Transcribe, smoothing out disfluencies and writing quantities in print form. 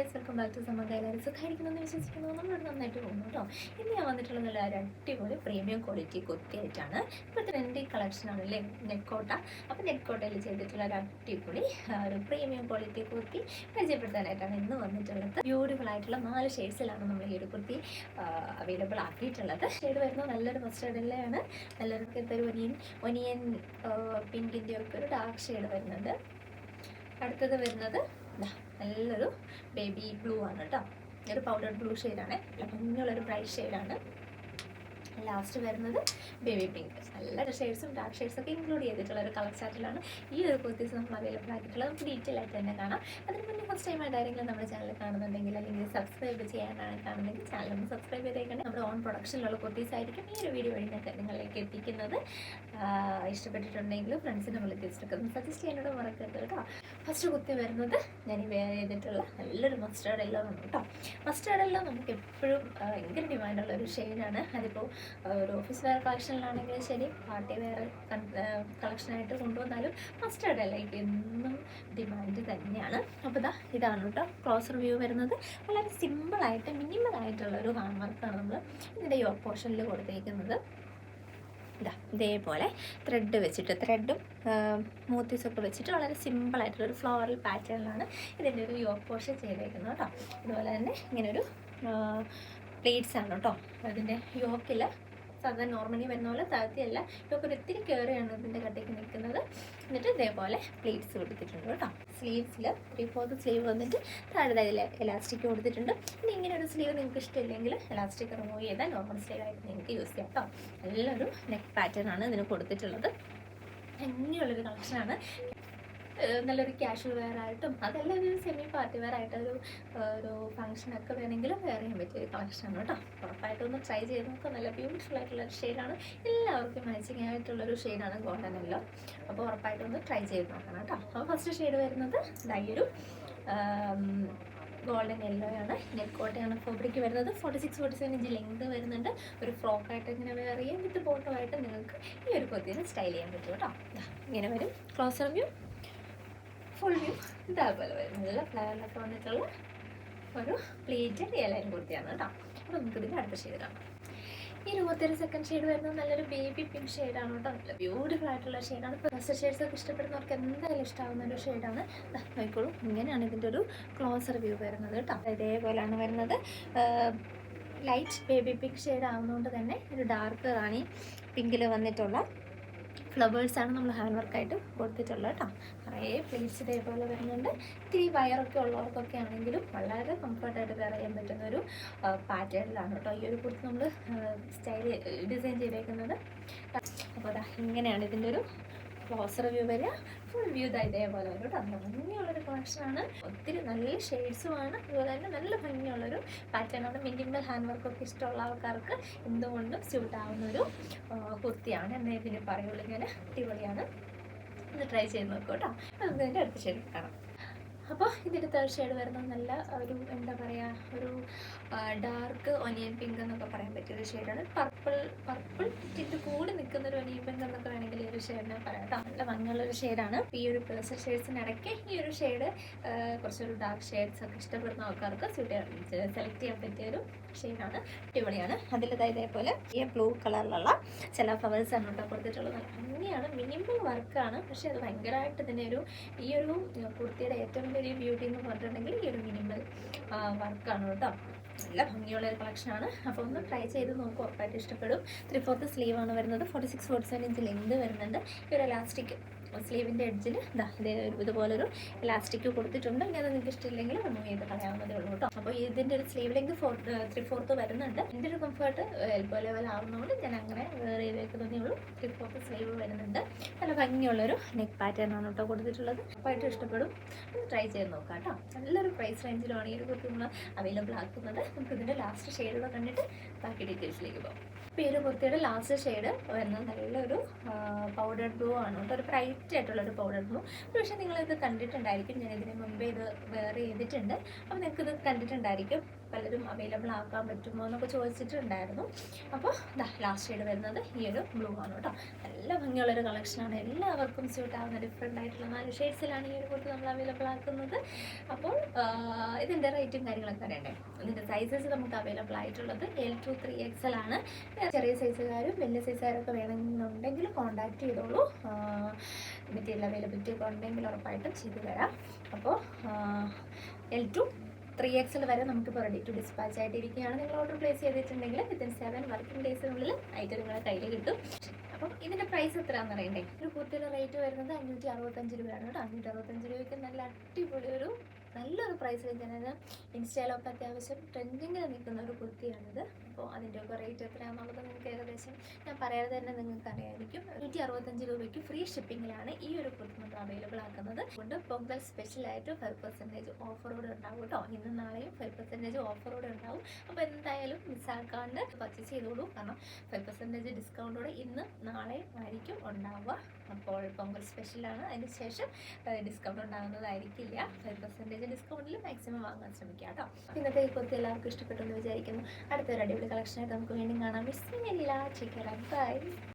Guys, welcome back to summer. എല്ലാവരും സുഖമായിരിക്കുമെന്ന് വിശ്വസിക്കുന്നു. നമ്മളിവിടെ നന്നായിട്ട് പോകുന്നു കേട്ടോ. ഇന്ന് ഞാൻ വന്നിട്ടുള്ളത് നല്ല ഒരു അടിപൊളി പ്രീമിയം ക്വാളിറ്റി കുർത്തിയായിട്ടാണ്. ഇപ്പോഴത്തെ ട്രെൻഡി കളക്ഷൻ ആണല്ലേ നെക്കോട്ട. അപ്പോൾ നെക്കോട്ടയിൽ ചെയ്തിട്ടുള്ള ഒരു അടിപൊളി ഒരു പ്രീമിയം ക്വാളിറ്റി കുർത്തി പരിചയപ്പെടുത്താനായിട്ടാണ് ഇന്ന് വന്നിട്ടുള്ളത്. ബ്യൂട്ടിഫുൾ ആയിട്ടുള്ള 4 ഷെയ്ഡ്സിലാണ് നമ്മൾ ഈ ഒരു കുർത്തി അവൈലബിൾ ആക്കിയിട്ടുള്ളത്. ഷെയ്ഡ് വരുന്നത് നല്ലൊരു മസ്റ്റേർഡ് എല്ലയാണ്, നല്ലൊരു ഒരു ഒനിയൻ പിങ്കിൻ്റെ ഒക്കെ ഒരു ഡാർക്ക് ഷെയ്ഡ് വരുന്നുണ്ട്. അടുത്തത് വരുന്നത് നല്ലൊരു ബേബി ബ്ലൂ ആണ് കേട്ടോ. ഒരു പൗഡർ ബ്ലൂ ഷെയ്ഡാണ്, നല്ല ഭംഗിയുള്ളൊരു ബ്രൈറ്റ് ഷെയ്ഡാണ്. ലാസ്റ്റ് വരുന്നത് ബേബി പിങ്ക്. നല്ല ഷെയ്ഡ്സും ഡാർക്ക് ഷെയ്ഡ്സും ഒക്കെ ഇൻക്ലൂഡ് ചെയ്തിട്ടുള്ള ഒരു കളർ ചാർട്ടിലാണ് ഈ ഒരു കുർത്തീസ് നമ്മൾ അവൈലബിൾ ആക്കിയിട്ടുള്ളത്. നമുക്ക് ഡീറ്റെയിൽ ആയിട്ട് തന്നെ കാണാം. അതിന് മുന്നേ ഫസ്റ്റ് ടൈം ആയിട്ട് ആരെങ്കിലും നമ്മുടെ ചാനൽ കാണുന്നുണ്ടെങ്കിൽ അല്ലെങ്കിൽ സബ്സ്ക്രൈബ് ചെയ്യാനാണ് കാണുന്നെങ്കിൽ ചാനൽ ഒന്ന് സബ്സ്ക്രൈബ് ചെയ്തേക്കണേ. നമ്മുടെ ഓൺ പ്രൊഡക്ഷനിലുള്ള കുർത്തീസ് ആയിരിക്കും ഈ ഒരു വീഡിയോ വഴി നിങ്ങളിലേക്ക് എത്തിക്കുന്നത്. ഇഷ്ടപ്പെട്ടിട്ടുണ്ടെങ്കിൽ ഫ്രണ്ട്സിനെ വിളിച്ചിട്ടൊക്കെ ഒന്ന് സജസ്റ്റ് ചെയ്യാനോട് മറക്കരുത് കേട്ടോ. ഫസ്റ്റ് കുർത്തി വരുന്നത് ഞാൻ ഈ വെയർ ചെയ്തിട്ടുള്ള നല്ലൊരു മസ്റ്റേർഡ് യെല്ലോ ആണ് കേട്ടോ. മസ്റ്റേർഡ് യെല്ലോ നമുക്ക് എപ്പോഴും ഭയങ്കര ഡിമാൻഡുള്ള ഒരു ഷെയ്ഡാണ്. അതിപ്പോൾ ഒരു ഓഫീസ് വെയർ കളക്ഷനിലാണെങ്കിലും ശരി, പാർട്ടി വെയർ കളക്ഷനായിട്ട് കൊണ്ടുവന്നാലും മസ്റ്റേർഡ് യെല്ലോയ്ക്ക് എന്നും ഡിമാൻഡ് തന്നെയാണ്. അപ്പോൾ ഇതാണ് കേട്ടോ ക്ലോസർ വ്യൂ വരുന്നത്. വളരെ സിമ്പിളായിട്ട് മിനിമലായിട്ടുള്ളൊരു ഹാൻഡ് വർക്കാണ് നമ്മൾ ഇതിൻ്റെ യോക്ക് പോർഷനിൽ കൊടുത്തിരിക്കുന്നത്. ഇതേപോലെ ത്രെഡ് വെച്ചിട്ട് ത്രെഡും മോത്തീസൊക്കെ വെച്ചിട്ട് വളരെ സിമ്പിളായിട്ടുള്ളൊരു ഫ്ലോറൽ പാറ്റേണിലാണ് ഇതിൻ്റെ ഒരു യോക്ക് പോർഷൻ ചെയ്തേക്കുന്നത് കേട്ടോ. അതുപോലെ തന്നെ ഇങ്ങനൊരു പ്ലേറ്റ്സ് ആണ് കേട്ടോ. അതിൻ്റെ യോക്കിൽ സാധാരണ നോർമലി വരുന്ന പോലെ താഴ്ത്തിയല്ല, യോക്ക് ഒരു ഇത്തിരി കയറിയാണ് ഇതിൻ്റെ കട്ടേക്ക് നിൽക്കുന്നത്. എന്നിട്ട് ഇതേപോലെ പ്ലേറ്റ്സ് കൊടുത്തിട്ടുണ്ട് കേട്ടോ. സ്ലീവ്സിൽ 3/4 സ്ലീവ് വന്നിട്ട് താഴെ എലാസ്റ്റിക് കൊടുത്തിട്ടുണ്ട്. ഇനി ഇങ്ങനെ ഒരു സ്ലീവ് നിങ്ങൾക്ക് ഇഷ്ടമില്ലെങ്കിൽ എലാസ്റ്റിക് റിമൂവ് ചെയ്താൽ നോർമൽ സ്ലീവായിട്ട് നിങ്ങൾക്ക് യൂസ് ചെയ്യാം കേട്ടോ. നല്ലൊരു നെക്ക് പാറ്റേൺ ആണ് ഇതിന് കൊടുത്തിട്ടുള്ളത്. ഭംഗിയുള്ളൊരു കളക്ഷനാണ്. നല്ലൊരു ക്യാഷ്വൽ വെയർ ആയിട്ടും അതല്ല ഒരു സെമി പാർട്ടി വെയർ ആയിട്ട് ഒരു ഫംഗ്ഷനൊക്കെ വേണമെങ്കിലും വെയർ ചെയ്യാൻ പറ്റിയൊരു കളക്ഷനാണ് കേട്ടോ. ഉറപ്പായിട്ടൊന്ന് ട്രൈ ചെയ്ത് നോക്കുക. നല്ല ബ്യൂട്ടിഫുൾ ആയിട്ടുള്ളൊരു ഷെയ്ഡാണ്, എല്ലാവർക്കും മാച്ചിങ് ആയിട്ടുള്ളൊരു ഷെയ്ഡാണ് ഗോൾഡൻ യെല്ലോ. അപ്പോൾ ഉറപ്പായിട്ടൊന്ന് ട്രൈ ചെയ്ത് നോക്കണം കേട്ടോ. അപ്പോൾ ഫസ്റ്റ് ഷെയ്ഡ് വരുന്നത് ഒരു ഗോൾഡൻ യെല്ലോ ആണ്. നെക്കോട്ടയാണ് ഫാബ്രിക് വരുന്നത്. 46-47 ഇഞ്ച് ലെങ്ത് വരുന്നുണ്ട്. ഒരു ഫ്രോക്കായിട്ട് ഇങ്ങനെ വെയർ ചെയ്യാം. വിത്ത് ബോട്ടമായിട്ട് നിങ്ങൾക്ക് ഈ ഒരു കുർത്തിനെ സ്റ്റൈൽ ചെയ്യാൻ പറ്റും കേട്ടോ. ഇങ്ങനെ വരും ക്ലോസർ വ്യൂ, ഫുൾ വ്യൂ ഇതേപോലെ വരും. നല്ല ഫ്ലവറിലൊക്കെ വന്നിട്ടുള്ള ഒരു പ്ലേറ്റഡ് എയർലൈൻ കുർത്തിയാണ് കേട്ടോ. അപ്പോൾ നമുക്കിതിൻ്റെ അടുത്ത ഷെയ്ഡ് കാണാം. ഈ 22 ഷെയ്ഡ് വരുന്നത് നല്ലൊരു ബേബി പിങ്ക് ഷെയ്ഡാണ് കേട്ടോ. നല്ല ബ്യൂട്ടിഫുൾ ആയിട്ടുള്ള ഷെയ്ഡാണ്. ഇപ്പോൾ ഫസ്റ്റ് ഷെയ്ഡ്സൊക്കെ ഇഷ്ടപ്പെടുന്നവർക്ക് എന്തായാലും ഇഷ്ടമാകുന്ന ഒരു ഷെയ്ഡാണ്. നോക്കിക്കോളൂ, ഇങ്ങനെയാണ് ഇതിൻ്റെ ഒരു ക്ലോസർ വ്യൂ വരുന്നത് കേട്ടോ. ഇതേപോലെയാണ് വരുന്നത്. ലൈറ്റ് ബേബി പിങ്ക് ഷെയ്ഡ് ആവുന്നതുകൊണ്ട് തന്നെ ഒരു ഡാർക്ക് റാണി പിങ്കിൽ വന്നിട്ടുള്ള ഫ്ലവേഴ്സാണ് നമ്മൾ ഹാൻഡ് വർക്കായിട്ട് കൊടുത്തിട്ടുള്ളത് കേട്ടോ. കുറേ പ്ലേറ്റ്സ് ഇതേപോലെ വരുന്നുണ്ട്. ഇത്തിരി വയറൊക്കെ ഉള്ളവർക്കൊക്കെ ആണെങ്കിലും വളരെ കംഫർട്ടായിട്ട് വെയർ ചെയ്യാൻ പറ്റുന്ന ഒരു പാറ്റേണിലാണ് കേട്ടോ ഈ ഒരു കുർത്തി നമ്മൾ ഡിസൈൻ ചെയ്തേക്കുന്നത്. അപ്പോൾ ഇങ്ങനെയാണ് ഇതിൻ്റെ ഒരു ക്ലോസർ വ്യൂ വരിക. ഫുൾ വ്യൂ ഇതേപോലെ വരും കേട്ടോ. ഭംഗിയുള്ളൊരു കളക്ഷനാണ്. ഒത്തിരി നല്ല ഷെയ്ഡ്സുമാണ്. അതുപോലെ തന്നെ നല്ല ഭംഗിയുള്ളൊരു പാറ്റേണാണ്. മിനിമൽ ഹാൻഡ് വർക്കൊക്കെ ഇഷ്ടമുള്ള ആൾക്കാർക്ക് എന്തുകൊണ്ടും സ്യൂട്ട് ആവുന്ന ഒരു കുർത്തിയാണ് എന്നേ ഇതിന് പറയുള്ളൂ. ഞാൻ അടിപൊളിയാണ്. ഒന്ന് ട്രൈ ചെയ്ത് നോക്കൂ കേട്ടോ. നമുക്ക് ഇതിൻ്റെ അടുത്ത ഷെയ്ഡ് കാണാം. അപ്പോൾ ഇതിൻ്റെ തേർഡ് ഷെയ്ഡ് വരുന്നത് നല്ല ഒരു എന്താ പറയുക, ഒരു ഡാർക്ക് ഒനിയൻ പിങ്ക് എന്നൊക്കെ പറയാൻ പറ്റിയൊരു ഷെയ്ഡാണ്. പർപ്പിൾ ടിൻ്റ് കൂടി നിൽക്കുന്ന ഒരു ഒനിയൻ പിങ്ക് എന്നൊക്കെ വേണമെങ്കിൽ ഈ ഒരു ഷെയ്ഡിനെ പറയാം കേട്ടോ. നല്ല ഭംഗിയുള്ളൊരു ഷെയ്ഡാണ്. ഈ ഒരു പേഴ്സൽ ഷെയ്ഡ്സിനിടയ്ക്ക് ഈ ഒരു ഷെയ്ഡ് കുറച്ചൊരു ഡാർക്ക് ഷെയ്ഡ്സ് ഒക്കെ ഇഷ്ടപ്പെടുന്ന ആൾക്കാർക്ക് സെലക്ട് ചെയ്യാൻ പറ്റിയൊരു ഷെയ്ഡാണ്. അടിപൊളിയാണ്. ഇതേപോലെ ഈ ബ്ലൂ കളറിലുള്ള ചില ഫ്ലവേഴ്സാണ് കേട്ടോ കൊടുത്തിട്ടുള്ളത്. നല്ല ഭംഗിയാണ്. മിനിമൽ വർക്കാണ്, പക്ഷേ അത് ഭയങ്കരമായിട്ട് ഇതിൻ്റെ ഈ ഒരു കുർത്തിയുടെ ഏറ്റവും വലിയ ബ്യൂട്ടി എന്ന് പറഞ്ഞിട്ടുണ്ടെങ്കിൽ ഈ ഒരു മിനിമൽ വർക്കാണ് കേട്ടോ. നല്ല ഭംഗിയുള്ള ഒരു കളക്ഷനാണ്. അപ്പോൾ ഒന്ന് ട്രൈ ചെയ്ത് നോക്കും, ഉറപ്പായിട്ട് ഇഷ്ടപ്പെടും. 3/4 സ്ലീവാണ് വരുന്നത്. 46-47 ഇഞ്ച് ലെങ്ത് വരുന്നുണ്ട്. ഈ ഒരു എലാസ്റ്റിക് സ്ലീവിൻ്റെ എഡ്ജിൽ ഇതുപോലൊരു എലാസ്റ്റിക് കൊടുത്തിട്ടുണ്ട്. ഇനി അത് നിങ്ങൾക്ക് ഇഷ്ടമില്ലെങ്കിൽ റിമൂവ് ചെയ്ത് കളയാവുന്നതേ ഉള്ളൂ കേട്ടോ. അപ്പോൾ ഇതിൻ്റെ ഒരു സ്ലീവ് ലെങ്ത് 3/4 വരുന്നുണ്ട്. എൻ്റെ ഒരു കംഫർട്ട് എൽബോ ലെവൽ ആവുന്നതുകൊണ്ട് ഞാൻ അങ്ങനെ വേറെ ചെയ്തേക്കുന്നതേ ഉള്ളൂ. 3/4 സ്ലീവ് വരുന്നുണ്ട്. നല്ല ഭംഗിയുള്ളൊരു നെക്ക് പാറ്റേൺ ആണ് കേട്ടോ കൊടുത്തിട്ടുള്ളത്. ഉറപ്പായിട്ട് ഇഷ്ടപ്പെടും. ഒന്ന് ട്രൈ ചെയ്ത് നോക്കാം കേട്ടോ. നല്ലൊരു പ്രൈസ് റേഞ്ചിലാണ് ഈ ഒരു കുർത്തി നമ്മൾ അവൈലബിൾ ആക്കുന്നത്. നമുക്ക് ഇതിൻ്റെ ലാസ്റ്റ് ഷെയ്ഡുകൾ കണ്ടിട്ട് ബാക്കി ഡീറ്റെയിൽസിലേക്ക് പോകാം. അപ്പോൾ ഈ ഒരു കുർത്തിയുടെ ലാസ്റ്റ് ഷെയ്ഡ് വരുന്നത് നല്ലൊരു പൗഡർ ബ്ലൂ ആണ് കേട്ടോ. ഒരു ബ്രൈറ്റ് ആയിട്ടുള്ളൊരു പൗഡർ ബ്ലൂ. പക്ഷേ നിങ്ങളിത് കണ്ടിട്ടുണ്ടായിരിക്കും. ഞാൻ ഇതിന് മുമ്പേ ഇത് വെയർ ചെയ്തിട്ടുണ്ട്. അപ്പോൾ നിങ്ങൾക്കിത് കണ്ടിട്ടുണ്ടായിരിക്കും. പലരും അവൈലബിൾ ആക്കാൻ പറ്റുമോ എന്നൊക്കെ ചോദിച്ചിട്ടുണ്ടായിരുന്നു. അപ്പോൾ ലാസ്റ്റ് ഷെയ്ഡ് വരുന്നത് ഈ ഒരു ബ്ലൂ ആണ് കേട്ടോ. നല്ല ഭംഗിയുള്ളൊരു കളക്ഷനാണ്, എല്ലാവർക്കും സ്യൂട്ട് ആവുന്ന ഡിഫറെൻ്റ് ആയിട്ടുള്ള 4 ഷെയ്ഡ്സിലാണ് ഈ ഒരു കുർത്തി നമ്മൾ അവൈലബിൾ ആക്കുന്നത്. അപ്പോൾ ഇതിൻ്റെ റേറ്റും കാര്യങ്ങളൊക്കെ അറിയണ്ടേ. ഇതിൻ്റെ സൈസസ് നമുക്ക് അവൈലബിൾ ആയിട്ടുള്ളത് L2 3XL ആണ്. ചെറിയ സൈസുകാരും വലിയ സൈസുകാരൊക്കെ വേണമെന്നുണ്ടെങ്കിൽ കോൺടാക്ട് ചെയ്തോളൂ. മെറ്റീരിയൽ അവൈലബിലിറ്റി ഒക്കെ ഉണ്ടെങ്കിൽ ഉറപ്പായിട്ടും ചെയ്തു തരാം. അപ്പോൾ L2 3XL വരെ നമുക്കിപ്പോൾ റെഡി ടു ഡിസ്പാച്ച് ആയിട്ടിരിക്കുകയാണ്. നിങ്ങൾ ഓർഡർ പ്ലേസ് ചെയ്തിട്ടുണ്ടെങ്കിൽ വിത്തിൻ 7 വർക്കിംഗ് ഡേയ്സിനുള്ളിൽ ഐറ്റം നിങ്ങളുടെ കയ്യിൽ കിട്ടും. അപ്പം ഇതിൻ്റെ പ്രൈസ് എത്രയാണെന്ന് അറിയണ്ടേ. ഒരു കുർത്തിയുടെ റേറ്റ് വരുന്നത് 565 രൂപയാണ് കേട്ടോ. 565 രൂപയ്ക്ക് നല്ല അടിപൊളി നല്ലൊരു പ്രൈസ് റേഞ്ചാണ്. ഇൻസ്റ്റയിലൊക്കെ അത്യാവശ്യം ട്രെൻഡിങ്ങിൽ നിൽക്കുന്ന ഒരു കുർത്തിയാണിത്. അപ്പോൾ അതിൻ്റെയൊക്കെ റേറ്റ് എത്രയാണെന്നുള്ളത് നിങ്ങൾക്ക് ഏകദേശം ഞാൻ പറയാതെ തന്നെ നിങ്ങൾക്ക് അറിയാമായിരിക്കും. 165 രൂപയ്ക്ക് ഫ്രീ ഷിപ്പിങ്ങിലാണ് ഈ ഒരു കുർത്തി നമ്മൾ അവൈലബിൾ ആക്കുന്നത്. അതുകൊണ്ട് പൊങ്കൽ സ്പെഷ്യലായിട്ട് 5% ഓഫറോടെ ഉണ്ടാവും കേട്ടോ. ഇന്നും നാളെയും 5% ഓഫറോടെ ഉണ്ടാവും. അപ്പോൾ എന്തായാലും മിസ്സാക്കാണ്ട് പർച്ചേസ് ചെയ്തോളൂ. കാരണം 5% ഡിസ്കൗണ്ടോടെ ഇന്ന് നാളെയും ആയിരിക്കും ഉണ്ടാവുക. അപ്പോൾ പൊങ്കൽ സ്പെഷ്യലാണ്, അതിന് ശേഷം ഡിസ്കൗണ്ട് ഉണ്ടാകുന്നതായിരിക്കില്ല. 5% ഡിസ്കൗണ്ടിൽ മാക്സിമം വാങ്ങാൻ ശ്രമിക്കുക കേട്ടോ. ഇന്നത്തെ ഈ കുർത്തി എല്ലാവർക്കും ഇഷ്ടപ്പെട്ടു എന്ന് വിചാരിക്കുന്നു. അടുത്തൊരു അടിപൊളി കളക്ഷനായിട്ട് നമുക്ക് വീണ്ടും കാണാം. മിസ്സിംഗ് ഇല്ല. ബൈ.